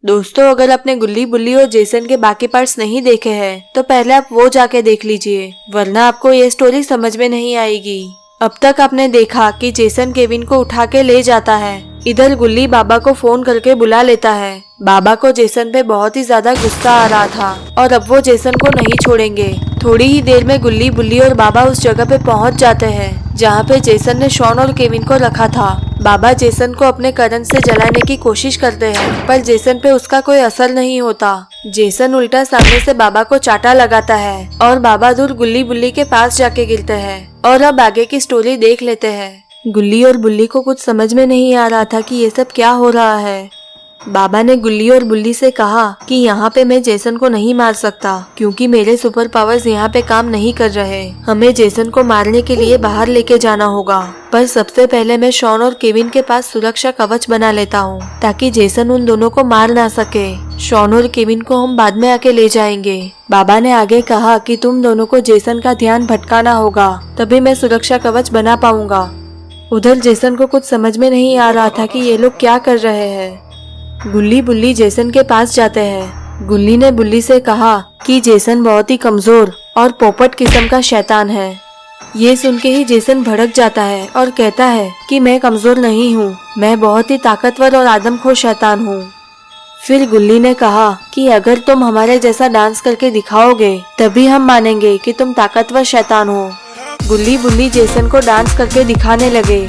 दोस्तों, अगर आपने गुल्ली बुल्ली और जेसन के बाकी पार्ट्स नहीं देखे हैं तो पहले आप वो जाके देख लीजिए, वरना आपको ये स्टोरी समझ में नहीं आएगी। अब तक आपने देखा कि जेसन केविन को उठा के ले जाता है। इधर गुल्ली बाबा को फोन करके बुला लेता है। बाबा को जेसन पे बहुत ही ज्यादा गुस्सा आ रहा था और अब वो जेसन को नहीं छोड़ेंगे। थोड़ी ही देर में गुल्ली बुल्ली और बाबा उस जगह पे पहुंच जाते हैं जहाँ पे जेसन ने शॉन और केविन को रखा था। बाबा जेसन को अपने करंट से जलाने की कोशिश करते हैं, पर जेसन पे उसका कोई असर नहीं होता। जेसन उल्टा सामने से बाबा को चाटा लगाता है और बाबा दूर गुल्ली बुल्ली के पास जाके गिरते हैं। और अब आगे की स्टोरी देख लेते हैं। गुल्ली और बुल्ली को कुछ समझ में नहीं आ रहा था कि ये सब क्या हो रहा है। बाबा ने गुल्ली और बुल्ली से कहा कि यहाँ पे मैं जेसन को नहीं मार सकता क्योंकि मेरे सुपर पावर्स यहाँ पे काम नहीं कर रहे। हमें जेसन को मारने के लिए बाहर लेके जाना होगा, पर सबसे पहले मैं शॉन और केविन के पास सुरक्षा कवच बना लेता हूँ ताकि जेसन उन दोनों को मार ना सके। शॉन और केविन को हम बाद में आके ले जाएंगे। बाबा ने आगे कहा कि तुम दोनों को जेसन का ध्यान भटकाना होगा, तभी मैं सुरक्षा कवच बना पाऊंगा। उधर जेसन को कुछ समझ में नहीं आ रहा था कि ये लोग क्या कर रहे हैं। गुल्ली बुल्ली जेसन के पास जाते हैं। गुल्ली ने बुल्ली से कहा कि जेसन बहुत ही कमजोर और पोपट किस्म का शैतान है। ये सुन के ही जेसन भड़क जाता है और कहता है कि मैं कमजोर नहीं हूँ, मैं बहुत ही ताकतवर और आदमखोर शैतान हूँ। फिर गुल्ली ने कहा कि अगर तुम हमारे जैसा डांस करके दिखाओगे तभी हम मानेंगे कि तुम ताकतवर शैतान हो। गुल्ली बुल्ली जेसन को डांस करके दिखाने लगे।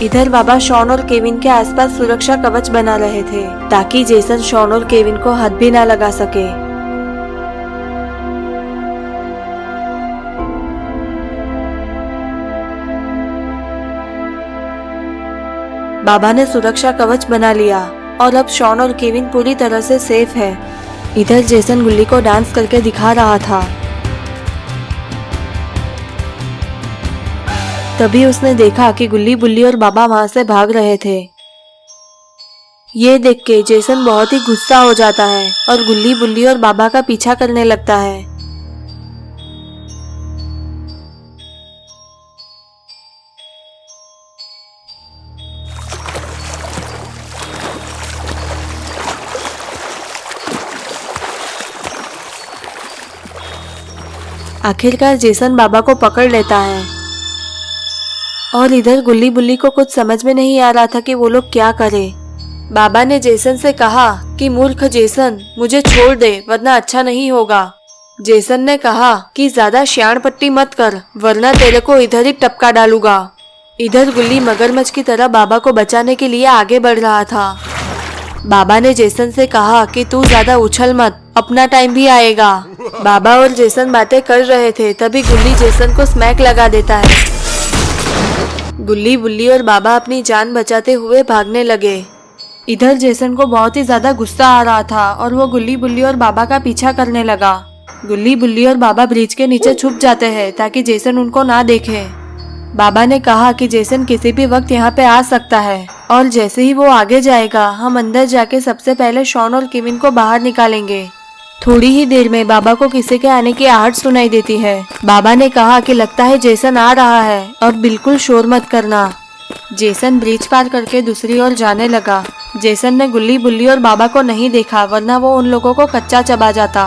इधर बाबा शॉन और केविन के आसपास सुरक्षा कवच बना रहे थे ताकि जेसन शॉन और केविन को हाथ भी ना लगा सके। बाबा ने सुरक्षा कवच बना लिया और अब शॉन और केविन पूरी तरह से सेफ है। इधर जेसन गुल्ली को डांस करके दिखा रहा था। तभी उसने देखा कि गुल्ली बुल्ली और बाबा वहां से भाग रहे थे। ये देख के जेसन बहुत ही गुस्सा हो जाता है और गुल्ली बुल्ली और बाबा का पीछा करने लगता है। आखिरकार जेसन बाबा को पकड़ लेता है और इधर गुल्ली बुल्ली को कुछ समझ में नहीं आ रहा था कि वो लोग क्या करें। बाबा ने जेसन से कहा कि मूर्ख जेसन, मुझे छोड़ दे वरना अच्छा नहीं होगा। जेसन ने कहा कि ज्यादा श्याण पट्टी मत कर वरना तेरे को इधर ही टपका डालूंगा। इधर गुल्ली मगरमच्छ की तरह बाबा को बचाने के लिए आगे बढ़ रहा था। बाबा ने जेसन से कहा कि तू ज्यादा उछल मत, अपना टाइम भी आएगा। बाबा और जेसन बातें कर रहे थे, तभी गुल्ली जेसन को स्मैक लगा देता है। गुल्ली बुल्ली और बाबा अपनी जान बचाते हुए भागने लगे। इधर जेसन को बहुत ही ज्यादा गुस्सा आ रहा था और वो गुल्ली बुल्ली और बाबा का पीछा करने लगा। गुल्ली बुल्ली और बाबा ब्रिज के नीचे छुप जाते हैं ताकि जेसन उनको ना देखे। बाबा ने कहा कि जेसन किसी भी वक्त यहाँ पे आ सकता है और जैसे ही वो आगे जाएगा हम अंदर जाके सबसे पहले शॉन और केविन को बाहर निकालेंगे। थोड़ी ही देर में बाबा को किसी के आने की आहट सुनाई देती है। बाबा ने कहा कि लगता है जेसन आ रहा है और बिल्कुल शोर मत करना। जेसन ब्रिज पार करके दूसरी ओर जाने लगा। जेसन ने गुल्ली बुल्ली और बाबा को नहीं देखा वरना वो उन लोगों को कच्चा चबा जाता।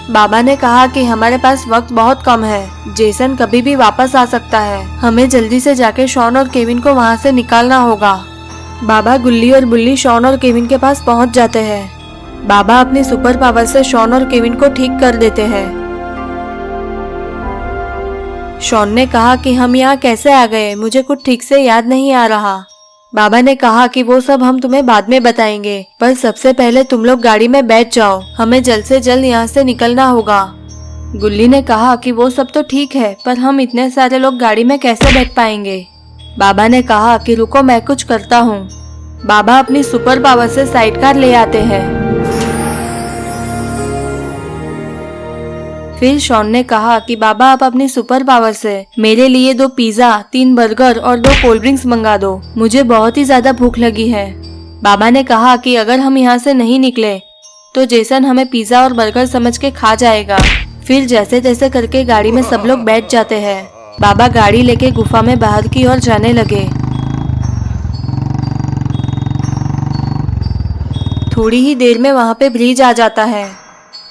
बाबा ने कहा कि हमारे पास वक्त बहुत कम है, जेसन कभी भी वापस आ सकता है, हमें जल्दी से जाके शॉन और केविन को वहाँ से निकालना होगा। बाबा गुल्ली और बुल्ली शॉन और केविन के पास पहुँच जाते हैं। बाबा अपनी सुपर पावर से शॉन और केविन को ठीक कर देते हैं। शॉन ने कहा कि हम यहाँ कैसे आ गए, मुझे कुछ ठीक से याद नहीं आ रहा। बाबा ने कहा कि वो सब हम तुम्हें बाद में बताएंगे, पर सबसे पहले तुम लोग गाड़ी में बैठ जाओ, हमें जल्द से जल्द यहाँ से निकलना होगा। गुल्ली ने कहा कि वो सब तो ठीक है, पर हम इतने सारे लोग गाड़ी में कैसे बैठ पाएंगे। बाबा ने कहा कि रुको मैं कुछ करता हूँ। बाबा अपनी सुपर पावर से साइड कार ले आते हैं। फिर शॉन ने कहा कि बाबा आप अपनी सुपर पावर से मेरे लिए 2 पिज्जा, 3 बर्गर और 2 कोल्ड ड्रिंक्स मंगा दो, मुझे बहुत ही ज्यादा भूख लगी है। बाबा ने कहा कि अगर हम यहाँ से नहीं निकले तो जेसन हमें पिज्जा और बर्गर समझ के खा जाएगा। फिर जैसे तैसे करके गाड़ी में सब लोग बैठ जाते हैं। बाबा गाड़ी लेके गुफा में बाहर की ओर जाने लगे। थोड़ी ही देर में वहाँ पे ब्रिज आ जाता है।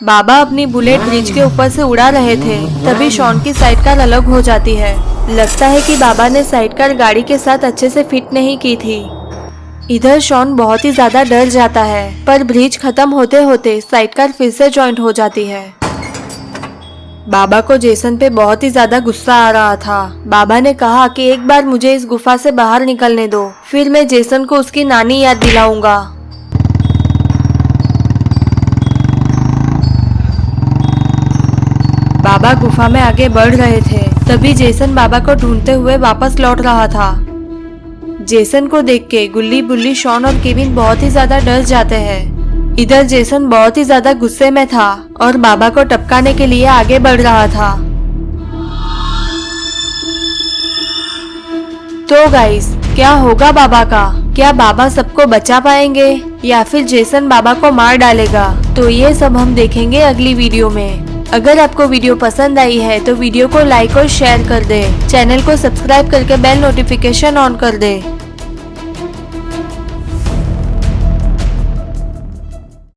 बाबा अपनी बुलेट ब्रिज के ऊपर से उड़ा रहे थे, तभी शॉन की साइड कार अलग हो जाती है। लगता है कि बाबा ने साइड कार गाड़ी के साथ अच्छे से फिट नहीं की थी। इधर शॉन बहुत ही ज्यादा डर जाता है, पर ब्रिज खत्म होते होते साइड कार फिर से जॉइंट हो जाती है। बाबा को जेसन पे बहुत ही ज्यादा गुस्सा आ रहा था। बाबा ने कहा कि एक बार मुझे इस गुफा से बाहर निकलने दो, फिर मैं जेसन को उसकी नानी याद दिलाऊंगा। बाबा गुफा में आगे बढ़ रहे थे, तभी जेसन बाबा को ढूंढते हुए वापस लौट रहा था। जेसन को देख के गुल्ली बुल्ली, शॉन और केविन बहुत ही ज्यादा डर जाते हैं। इधर जेसन बहुत ही ज्यादा गुस्से में था और बाबा को टपकाने के लिए आगे बढ़ रहा था। तो गाइस, क्या होगा बाबा का? क्या बाबा सबको बचा पाएंगे या फिर जेसन बाबा को मार डालेगा? तो ये सब हम देखेंगे अगली वीडियो में। अगर आपको वीडियो पसंद आई है तो वीडियो को लाइक और शेयर कर दे। चैनल को सब्सक्राइब करके बेल नोटिफिकेशन ऑन कर दे।